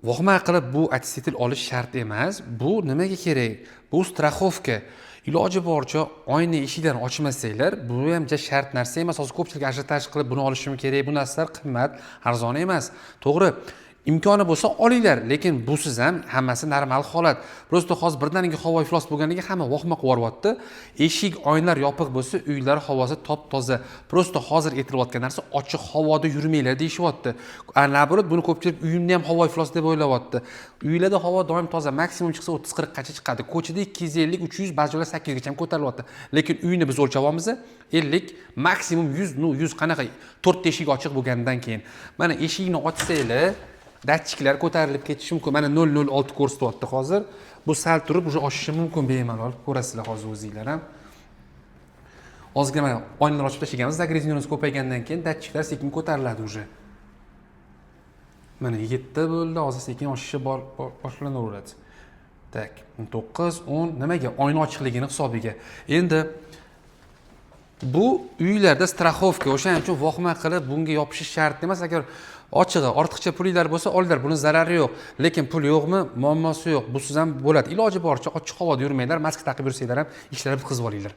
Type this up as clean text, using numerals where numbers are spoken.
Vohma qilib bu attestatel olish shart emas. Bu nimaga kerak? Bu страховка. Iloji boricha oyna eshigidan ochmasanglar, bu ham shart narsa emas. Hozir ko'pchilik ajiotaj qilib buni olishim kerak. Bu narsalar qimmat, arzon emas. To'g'ri. Imkoni bo'lsa olinglar, lekin busiz ham hammasi normal holat. Prosta hozir birdaniga havo iflos bo'lganiga hamma vohma qilyapti. Eshik, oynalar yopiq bo'lsa, uylar havosi top-toza. Prosta hozir aytilayotgan narsa ochiq havoda yurmanglar deyishyapti. Naborot buni ko'pchilik uyimda ham havo iflos deb o'ylayapti. Uylarda havo doim toza, maksimum chiqsa 30-40 gacha chiqadi. Ko'chada 250, 300, ba'zi joylar 800 gacha ham ko'tarilyapti. Lekin uyni biz o'lchavamiz 50, maksimum 100, 100 qanaqa 4 eshik ochiq bo'lgandan keyin. Mana eshikni ochsanglar datchiklar ko'tarilib ketishi mumkin. Mana 006 ko'rsatyapti hozir. Bu sal turib уже oshishi mumkin bemalol. Ko'rasizlar hozir o'zingizlar ham. Hozirgina mana oynalar ochib tashlaganmiz. Загрязненность ko'paygandan keyin datchiklar sekin ko'tariladi уже. Mana 7 bo'ldi. Hozir sekin oshishi boshlanaveradi. Tak, 9, 10 nimaga? Oyna ochiqligini hisobiga. Endi bu uylarda страховка, o'shaning uchun vohma qilib bunga yopishish shart emas. Agar ochig'i ortiqcha pulinglar bo'lsa, olinglar, buni zarari yo'q. Lekin pul yo'qmi? Muammosi yo'q. Busiz ham bo'ladi. Iloji boricha ochiq havoda yurmanglar, maska taqib yursanglar ham ishlarni bitkazib olinglar.